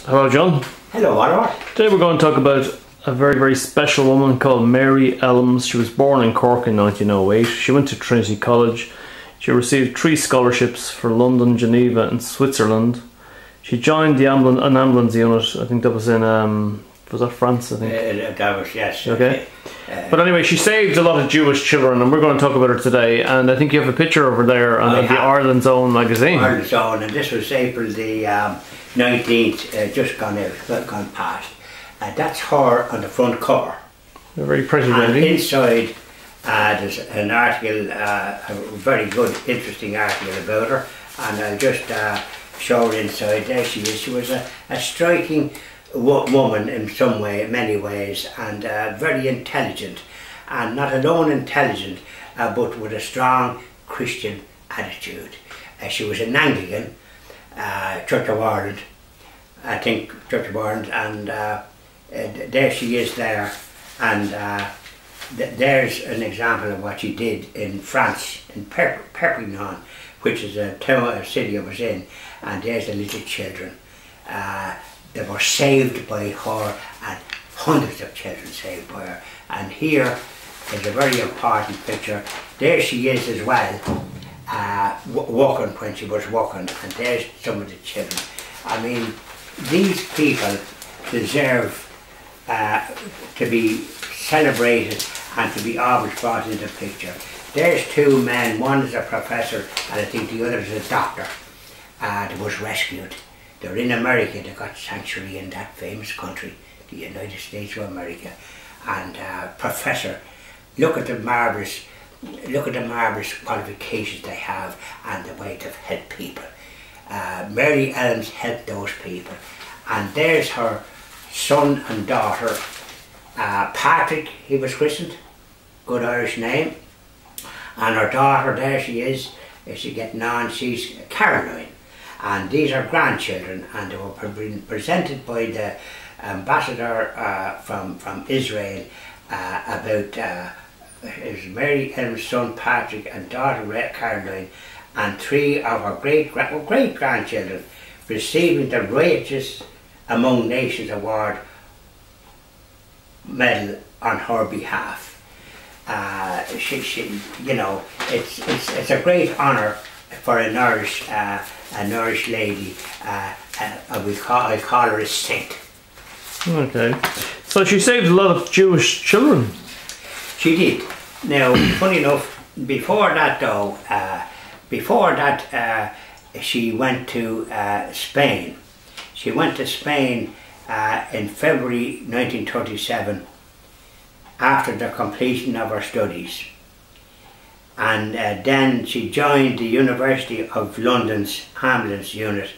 Hello, John. Hello, Oliver. Today we're going to talk about a very, very special woman called Mary Elms. She was born in Cork in 1908. She went to Trinity College. She received 3 scholarships for London, Geneva and Switzerland. She joined an ambulance unit. I think that was in, was that France, I think? That was, yes. Okay. But anyway, she saved a lot of Jewish children, and we're going to talk about her today. And I think you have a picture over there on the Ireland's Own magazine. Ireland's Own, and this was April the 19th, just gone past. That's her on the front cover. A very pretty and lady. Inside, there's an article, a very good, interesting article about her, and I'll just show her inside. There she is. She was a striking woman in some way, many ways, and very intelligent, and not alone intelligent, but with a strong Christian attitude. She was an Anglican, Church of Ireland, I think, Church of Ireland, and there she is there, and there's an example of what she did in France, in Perpignan, which is a city I was in, and there's the little children. They were saved by her, and hundreds of children saved by her. And here is a very important picture. There she is as well, walking when she was walking, and there's some of the children. I mean, these people deserve to be celebrated and to be always brought into the picture. There's 2 men, one is a professor and I think the other is a doctor that was rescued. They're in America, they got sanctuary in that famous country, the United States of America. And professor, look at the marvellous qualifications they have and the way they've helped people. Mary Elms helped those people. And there's her son and daughter, Patrick, he was christened, good Irish name. And her daughter, there she is she getting on, she's Caroline. And these are grandchildren, and they were presented by the ambassador from Israel about his Mary Elms' son Patrick and daughter Caroline, and 3 of her great grandchildren receiving the Righteous Among Nations Award medal on her behalf. She, you know, it's a great honour for an Irish lady. I call her a saint. Okay, so she saved a lot of Jewish children. She did. Now, funny enough, before that though, she went to Spain. She went to Spain in February 1937 after the completion of her studies. And then she joined the University of London's ambulance unit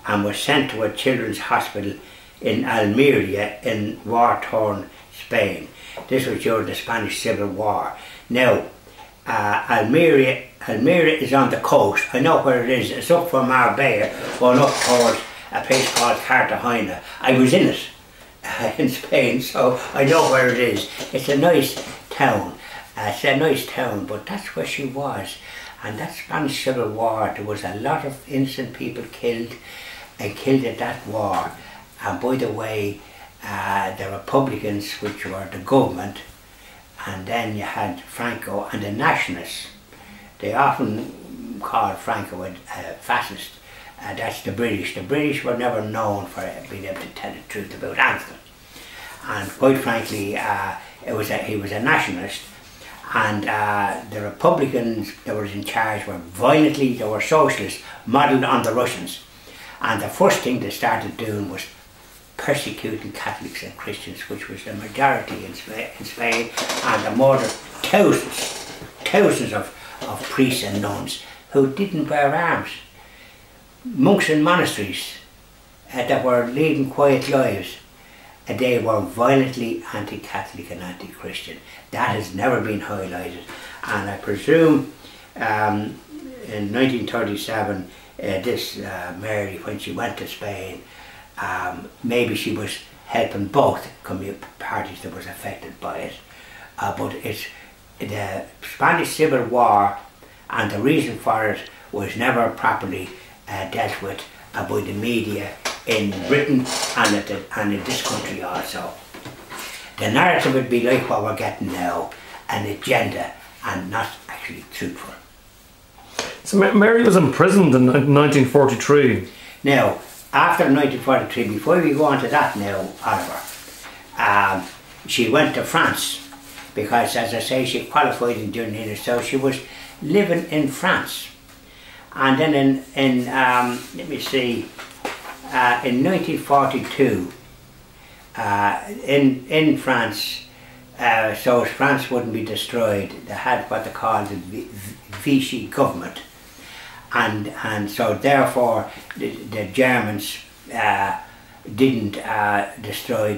and was sent to a children's hospital in Almeria in war-torn Spain. This was during the Spanish Civil War. Now, Almeria is on the coast. I know where it is. It's up from Marbella, going up towards a place called Cartagena. I was in it in Spain, so I know where it is. It's a nice town. But that's where she was. And that Spanish Civil War, there was a lot of innocent people killed at that war. And by the way, the Republicans, which were the government, and then you had Franco and the Nationalists. They often called Franco a fascist. That's the British. The British were never known for being able to tell the truth about anything. And quite frankly, he was a nationalist. And the Republicans that were in charge were they were socialists, modelled on the Russians. And the first thing they started doing was persecuting Catholics and Christians, which was the majority in Spain, and they murdered thousands of priests and nuns who didn't bear arms. Monks in monasteries that were leading quiet lives, and they were violently anti-Catholic and anti-Christian. That has never been highlighted, and I presume in 1937 this Mary, when she went to Spain, maybe she was helping both parties that was affected by it, but it's the Spanish Civil War, and the reason for it was never properly dealt with by the media in Britain and in this country also. The narrative would be like what we're getting now, an agenda and not actually truthful. So Mary was imprisoned in 1943. Now, after 1943, before we go on to that now, Oliver, she went to France because, as I say, she qualified in journeyman, so she was living in France. And then let me see, in 1942, in France, so France wouldn't be destroyed, they had what they called the Vichy government. And so therefore the Germans didn't destroy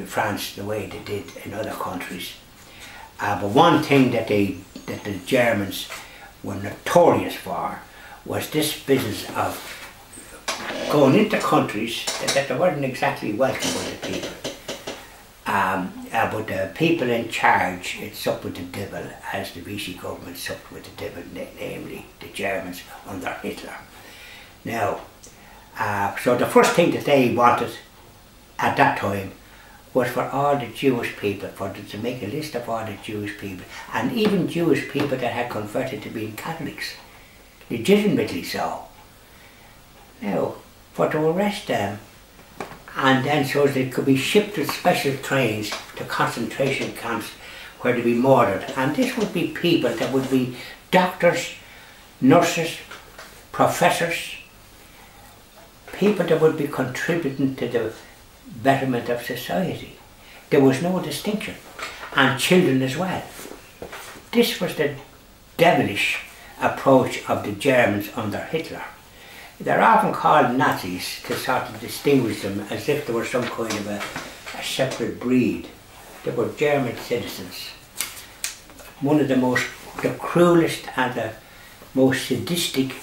France the way they did in other countries. But one thing that the Germans were notorious for was this business of going into countries that they weren't exactly welcome by the people. But the people in charge, it supped with the devil, as the Vichy government supped with the devil, namely the Germans under Hitler. Now, so the first thing that they wanted at that time was for all the Jewish people, for them to make a list of all the Jewish people, and even Jewish people that had converted to being Catholics, legitimately so. Now, for to arrest them, and then so they could be shipped with special trains to concentration camps where they'd be murdered. And this would be people that would be doctors, nurses, professors, people that would be contributing to the betterment of society. There was no distinction. And children as well. This was the devilish approach of the Germans under Hitler. They're often called Nazis to sort of distinguish them as if they were some kind of a separate breed. They were German citizens. One of the cruelest and the most sadistic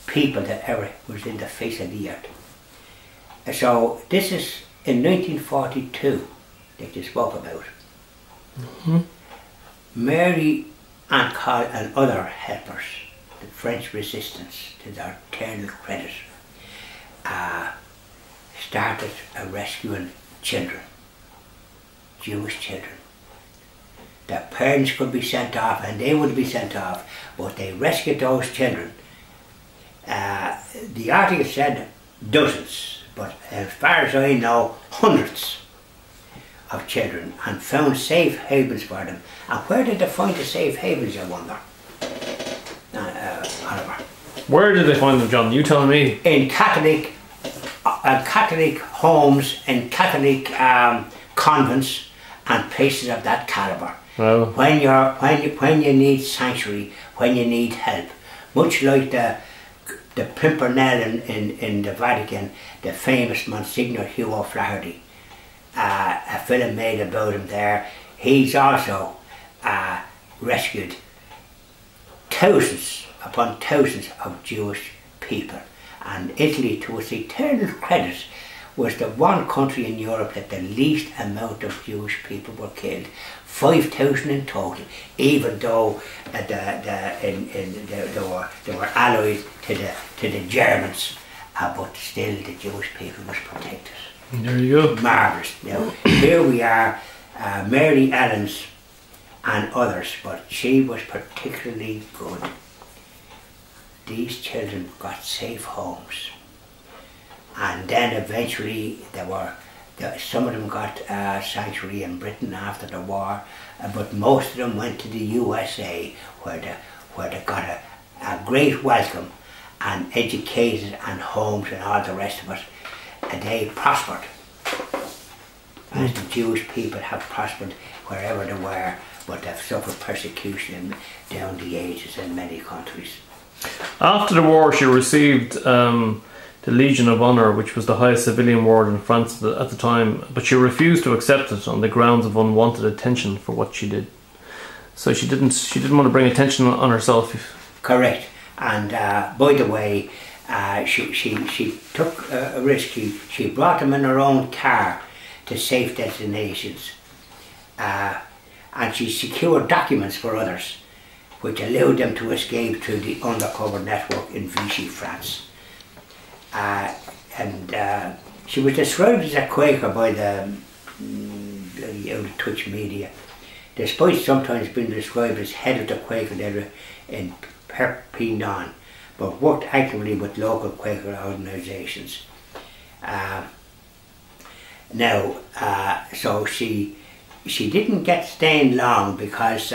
people that ever was in the face of the earth. So this is in 1942 that you spoke about. Mm-hmm. Mary and other helpers, the French resistance, to their eternal credit, started rescuing children, Jewish children. Their parents could be sent off and they would be sent off, but they rescued those children. The article said dozens, but as far as I know, hundreds of children, and found safe havens for them. And where did they find the safe havens, I wonder? Oliver. Where did they find them, John? You tell me. In Catholic homes, in Catholic convents and places of that calibre. Oh. When you need sanctuary, when you need help, much like the Pimpernel in the Vatican, the famous Monsignor Hugh O'Flaherty, a film made about him there. He's also rescued thousands upon thousands of Jewish people, and Italy, to its eternal credit, was the one country in Europe that the least amount of Jewish people were killed. 5,000 in total, even though they were allied to the Germans, but still the Jewish people was protected. There you go. Marvellous. Now here we are, Mary Elms and others, but she was particularly good. These children got safe homes, and then eventually some of them got sanctuary in Britain after the war, but most of them went to the USA, where they got a great welcome and educated and homes and all the rest of it, and they prospered, as the Jewish people have prospered wherever they were, but they've suffered persecution down the ages in many countries. After the war, she received the Legion of Honour, which was the highest civilian award in France at the time, but she refused to accept it on the grounds of unwanted attention for what she did. So she didn't want to bring attention on herself. Correct. And by the way, she took a risk. She brought them in her own car to safe destinations, and she secured documents for others, which allowed them to escape through the undercover network in Vichy France. and she was described as a Quaker by the bloody old Twitch media, despite sometimes being described as head of the Quaker in Perpignan, but worked actively with local Quaker organisations. So she didn't get staying long because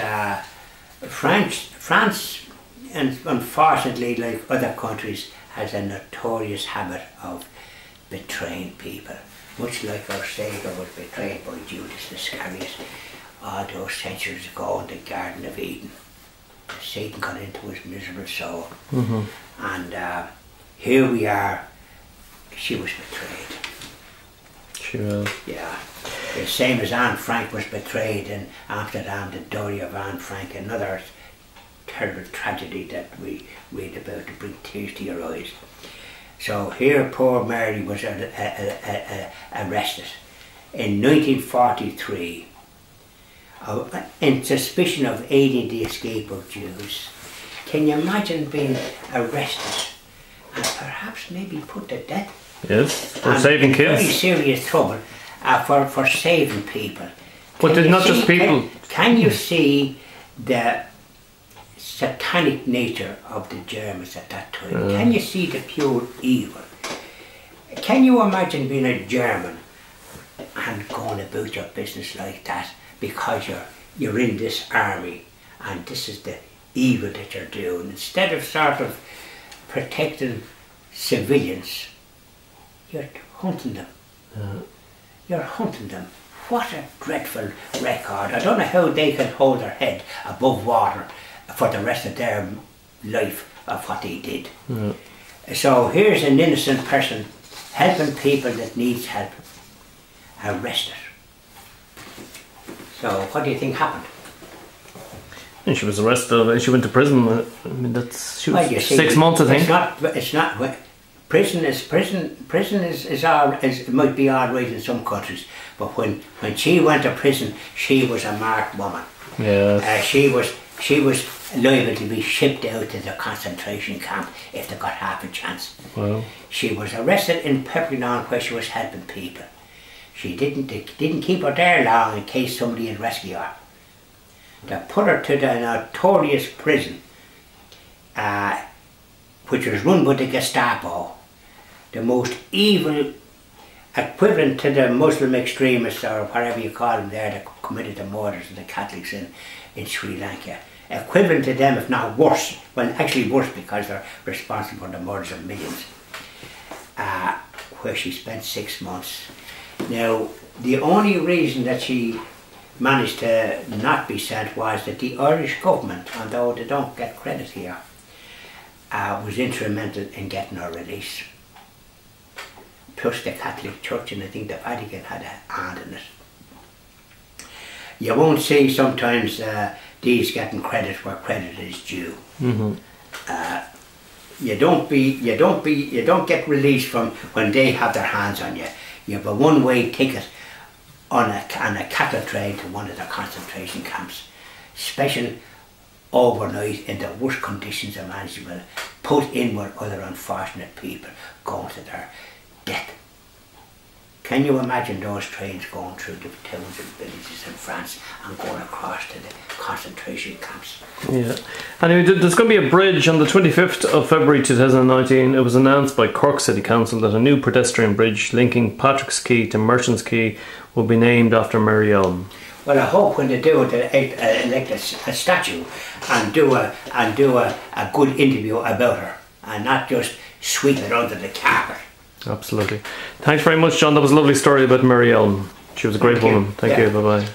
France, and unfortunately, like other countries, has a notorious habit of betraying people, much like our Saviour was betrayed by Judas Iscariot all those centuries ago in the Garden of Eden. Satan got into his miserable soul, and here we are. She was betrayed. She was. Yeah, the same as Anne Frank was betrayed in Amsterdam, the diary of Anne Frank, another terrible tragedy that we read about to bring tears to your eyes. So here poor Mary was arrested in 1943 in suspicion of aiding the escape of Jews. Can you imagine being arrested and perhaps maybe put to death? Yes, for saving kids. Very serious trouble for saving people. But not just people. Can you see the satanic nature of the Germans at that time? Can you see the pure evil? Can you imagine being a German and going about your business like that because you're in this army and this is the evil that you're doing? Instead of sort of protecting civilians, you're hunting them. You're hunting them. What a dreadful record. I don't know how they can hold their head above water for the rest of their life of what they did. So here's an innocent person helping people that needs help, arrested. So what do you think happened? And she was arrested and she went to prison. I mean, she was 6 months, I think. It's not. Prison is it might be all right in some countries, but when she went to prison, she was a marked woman. Yeah. She was liable to be shipped out to the concentration camp if they got half a chance. Wow. She was arrested in Perpignan where she was helping people. They didn't keep her there long in case somebody would rescue her. They put her to the notorious prison, which was run by the Gestapo, the most evil equivalent to the Muslim extremists or whatever you call them there that committed the murders of the Catholics in Sri Lanka. Equivalent to them, if not worse. Well, actually worse because they're responsible for the murders of millions. Where she spent 6 months. Now, the only reason that she managed to not be sent was that the Irish government, although they don't get credit here, was instrumental in getting her release. Plus the Catholic Church, and I think the Vatican had a hand in it. You won't see sometimes these getting credit where credit is due. You don't get released from when they have their hands on you. You have a one-way ticket on a cattle train to one of the concentration camps. Special overnight in the worst conditions imaginable, put in with other unfortunate people going to their death. Can you imagine those trains going through the towns and villages in France and going across to the concentration camps? Yeah. Anyway, there's going to be a bridge on the 25th of February 2019. It was announced by Cork City Council that a new pedestrian bridge linking Patrick's Quay to Merchants Quay will be named after Mary Elms. Well, I hope when they do it, they elect a statue and do a good interview about her and not just sweep it under the carpet. Absolutely. Thanks very much, John. That was a lovely story about Mary Elms. She was a great woman. Thank you. Bye-bye.